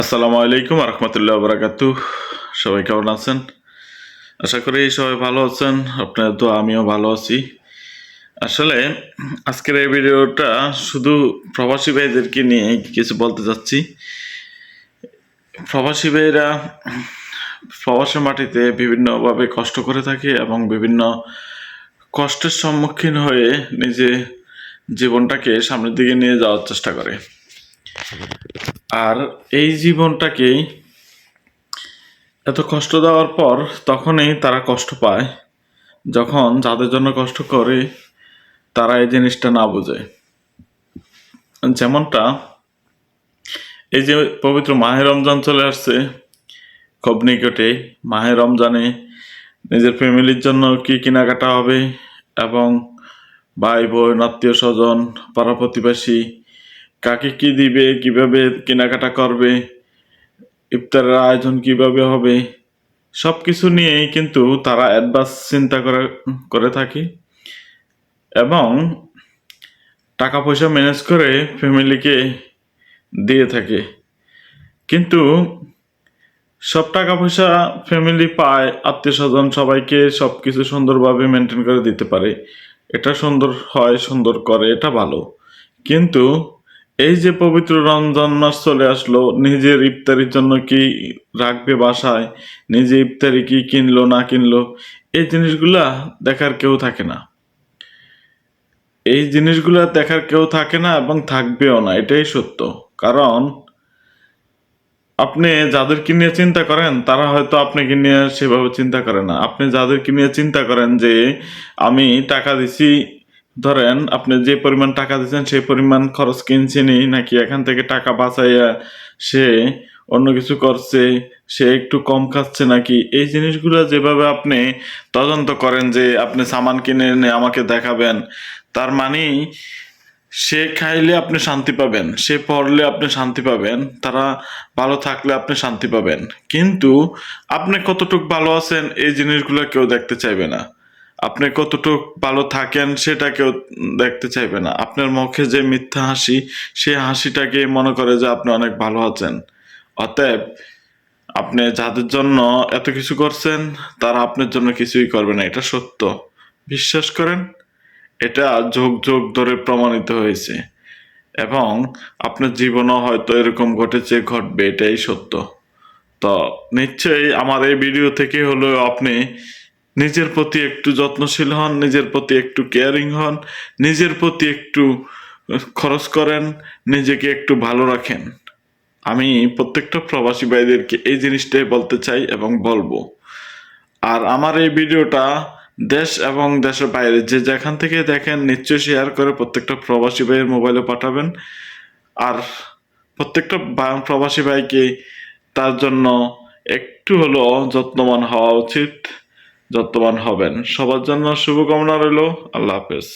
আসসালামু আলাইকুম রহমতুল্লাহ বারাকাতুহ। সবাই কেমন আছেন? আশা করি সবাই ভালো আছেন। আপনার তো আমিও ভালো আছি। আসলে আজকের এই ভিডিওটা শুধু প্রবাসী ভাইদেরকে নিয়ে কিছু বলতে চাচ্ছি। প্রবাসী ভাইরা প্রবাসের মাটিতে বিভিন্নভাবে কষ্ট করে থাকে এবং বিভিন্ন কষ্টের সম্মুখীন হয়ে নিজে জীবনটাকে সামনের দিকে নিয়ে যাওয়ার চেষ্টা করে। আর এই জীবনটাকেই এত কষ্ট দেওয়ার পর তখনই তারা কষ্ট পায় যখন যাদের জন্য কষ্ট করে তারা এই জিনিসটা না বোঝে। যেমনটা এই যে পবিত্র মাহে রমজান চলে আসছে খুব নিকটে। মাহে রমজানে নিজের ফ্যামিলির জন্য কি কেনাকাটা হবে এবং ভাই বোন আত্মীয় স্বজন পাড়া প্রতিবেশী কাকে কি দিবে, কিভাবে কেনাকাটা করবে, ইফতারের আয়োজন কিভাবে হবে, সব কিছু নিয়েই কিন্তু তারা অ্যাডভান্স চিন্তা করে থাকে এবং টাকা পয়সা ম্যানেজ করে ফ্যামিলিকে দিয়ে থাকে। কিন্তু সব টাকা পয়সা ফ্যামিলি পায়, আত্মীয় স্বজন সবাইকে সব কিছু সুন্দরভাবে মেনটেন করে দিতে পারে, এটা সুন্দর হয়, সুন্দর করে, এটা ভালো। কিন্তু এই যে পবিত্র রমজান মাস চলে আসলো, নিজের ইফতারির জন্য কি রাখবে বাসায়, নিজে ইফতারি কি কিনলো না কিনলো, এই জিনিসগুলা দেখার কেউ থাকে না। এই জিনিসগুলা দেখার কেউ থাকে না এবং থাকবেও না, এটাই সত্য। কারণ আপনি যাদেরকে নিয়ে চিন্তা করেন তারা হয়তো আপনাকে নিয়ে সেভাবে চিন্তা করে না। আপনি যাদেরকে নিয়ে চিন্তা করেন যে আমি টাকা দিছি, ধরেন আপনি যে পরিমাণ টাকা দিচ্ছেন সেই পরিমাণ খরচ কিনছেনি নাকি এখান থেকে টাকা বাঁচাইয়া সে অন্য কিছু করছে, সে একটু কম খাচ্ছে নাকি, এই জিনিসগুলো যেভাবে আপনি তদন্ত করেন যে আপনি সামান কিনে এনে আমাকে দেখাবেন, তার মানে সে খাইলে আপনি শান্তি পাবেন, সে পড়লে আপনি শান্তি পাবেন, তারা ভালো থাকলে আপনি শান্তি পাবেন। কিন্তু আপনি কতটুক ভালো আছেন এই জিনিসগুলো কেউ দেখতে চাইবে না। আপনি কতটুক ভালো থাকেন সেটা কেউ দেখতে চাইবে না। আপনার মুখে যে মিথ্যা হাসি, সেই হাসিটাকে মনে করে যে আপনি অনেক ভালো আছেন। অতএব আপনি যাদের জন্য এত কিছু করছেন তারা আপনার জন্য কিছুই করবে না, এটা সত্য। বিশ্বাস করেন, এটা যুগ যুগ ধরে প্রমাণিত হয়েছে এবং আপনার জীবনও হয়তো এরকম ঘটেছে, ঘটবে, এটাই সত্য। তো নিশ্চয়ই আমার এই ভিডিও থেকে হলেও আপনি নিজের প্রতি একটু যত্নশীল হন, নিজের প্রতি একটু কেয়ারিং হন, নিজের প্রতি একটু খরচ করেন, নিজেকে একটু ভালো রাখেন। আমি প্রত্যেকটা প্রবাসী ভাইদেরকে এই জিনিসটাই বলতে চাই এবং বলবো। আর আমার এই ভিডিওটা দেশ এবং দেশের বাইরে যে যেখান থেকে দেখেন নিশ্চয়ই শেয়ার করে প্রত্যেকটা প্রবাসী ভাইয়ের মোবাইলে পাঠাবেন। আর প্রত্যেকটা প্রবাসী ভাইকে তার জন্য একটু হলো যত্নবান হওয়া উচিত, যত্নবান হবেন। সবার জন্য শুভকামনা রইল। আল্লাহ হাফেজ।